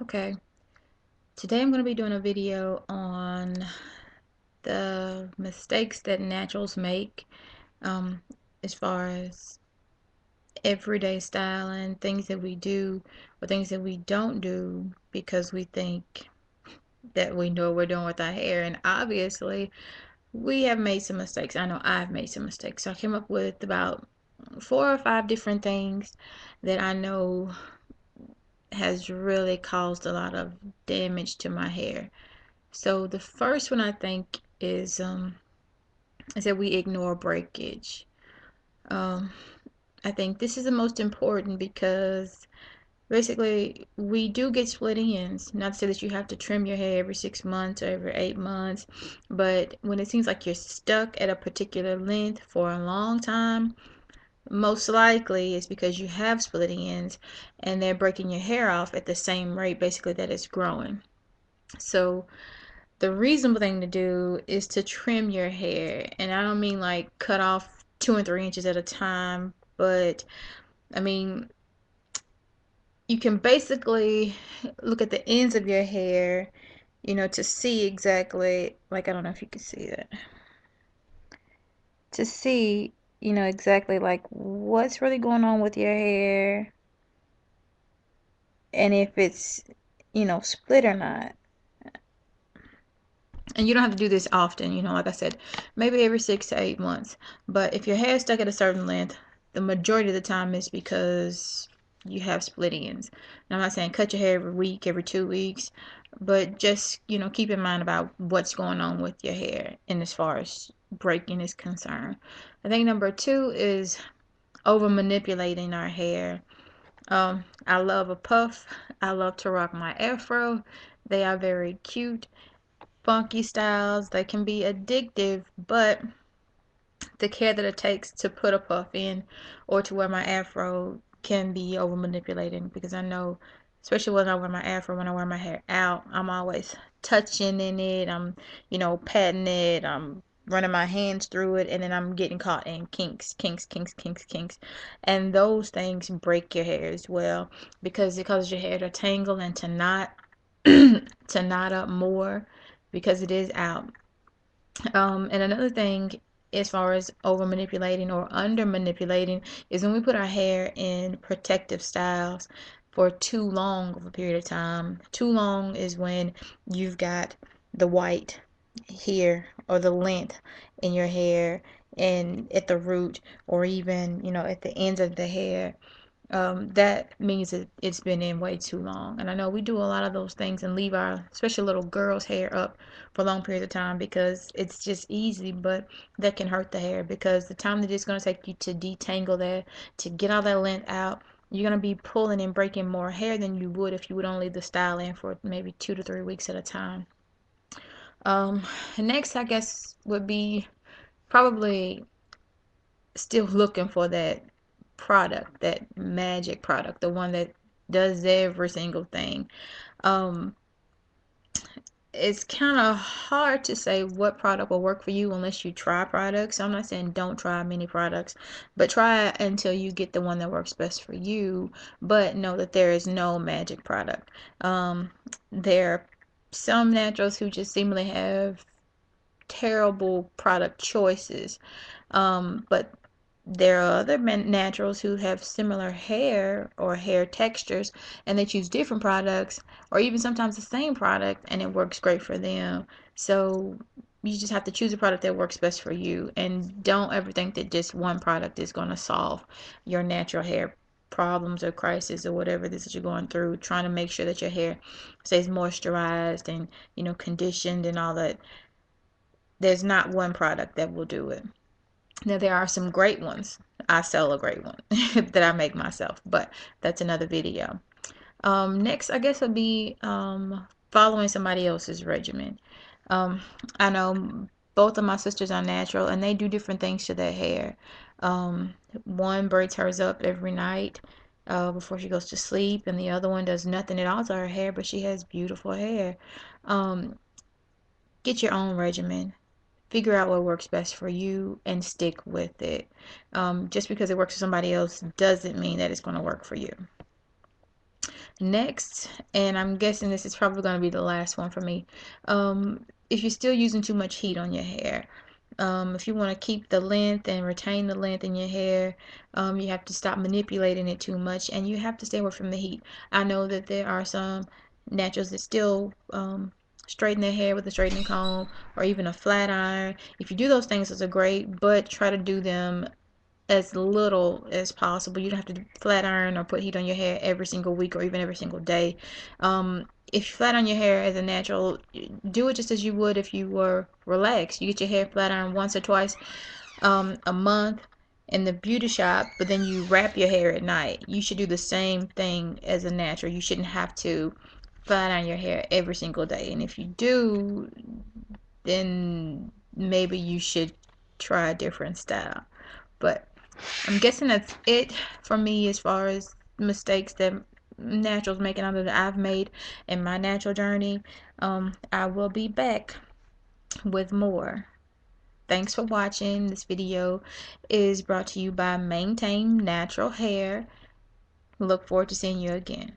Okay, today I'm going to be doing a video on the mistakes that naturals make um, as far as everyday styling, things that we do or things that we don't do because we think that we know what we're doing with our hair. And obviously, we have made some mistakes. I know I've made some mistakes. So I came up with about 4 or 5 different things that I know has really caused a lot of damage to my hair. So the first one I think is that we ignore breakage. Um, I think this is the most important because basically we do get split ends. Not to say that you have to trim your hair every 6 months or every 8 months, but when it seems like you're stuck at a particular length for a long time, most likely it's because you have split ends and they're breaking your hair off at the same rate basically that it's growing. So the reasonable thing to do is to trim your hair. And I don't mean like cut off 2 and 3 inches at a time, but I mean, you can basically look at the ends of your hair, to see exactly, like, I don't know if you can see that, to see, exactly like what's really going on with your hair and if it's, split or not. And you don't have to do this often, like I said, maybe every 6 to 8 months. But if your hair is stuck at a certain length, the majority of the time is because you have split ends. And I'm not saying cut your hair every week, every 2 weeks, but just, keep in mind about what's going on with your hair and as far as breaking is concerned. I think number two is over manipulating our hair. I love a puff. I love to rock my afro. They are very cute, funky styles. They can be addictive, but the care that it takes to put a puff in or to wear my afro can be over manipulating, because I know, especially when I wear my afro, when I wear my hair out, I'm always touching in it. I'm, patting it. I'm running my hands through it, and then I'm getting caught in kinks, kinks, kinks, kinks, kinks. And those things break your hair as well, because it causes your hair to tangle and to knot, to knot up more because it is out. And another thing, as far as over manipulating or under manipulating, is when we put our hair in protective styles for too long of a period of time. Too long is when you've got the white here or the length in your hair and at the root, or even, at the ends of the hair. That means that it's been in way too long. And I know we do a lot of those things and leave our, especially little girls' hair up for long periods of time because it's just easy, but that can hurt the hair, because the time that it's going to take you to detangle that, to get all that length out, you're going to be pulling and breaking more hair than you would if you would only leave the style in for maybe 2 to 3 weeks at a time. Um, Next, I guess, would be probably still looking for that product, that magic product, the one that does every single thing. Um, it's kind of hard to say what product will work for you unless you try products. I'm not saying don't try many products, but try it until you get the one that works best for you. But know that there is no magic product. There are some naturals who just seemingly have terrible product choices. But there are other naturals who have similar hair or hair textures, and they choose different products or even sometimes the same product, and it works great for them. So you just have to choose a product that works best for you, and don't ever think that just one product is going to solve your natural hair problems or crisis or whatever it is that you're going through, trying to make sure that your hair stays moisturized and, conditioned and all that. There's not one product that will do it. Now, there are some great ones. I sell a great one that I make myself, but that's another video. Next, I guess, would be following somebody else's regimen. Um, I know both of my sisters are natural, and they do different things to their hair. One braids hers up every night before she goes to sleep, and the other one does nothing at all to her hair, but she has beautiful hair. Um, get your own regimen. Figure out what works best for you and stick with it. Just because it works for somebody else doesn't mean that it's going to work for you. Next, and I'm guessing this is probably going to be the last one for me, if you're still using too much heat on your hair, if you want to keep the length and retain the length in your hair, you have to stop manipulating it too much, and you have to stay away from the heat. I know that there are some naturals that still straighten their hair with a straightening comb or even a flat iron. If you do those things, those are great, but try to do them as little as possible. You don't have to flat iron or put heat on your hair every single week or even every single day. If you flat iron your hair as a natural, do it just as you would if you were relaxed. You get your hair flat ironed once or twice a month in the beauty shop, but then you wrap your hair at night. You should do the same thing as a natural. You shouldn't have to flat iron your hair every single day. And if you do, then maybe you should try a different style. But I'm guessing that's it for me as far as mistakes that naturals making out that I've made in my natural journey. I will be back with more. Thanks for watching. This video is brought to you by ManeTame Natural Hair. Look forward to seeing you again.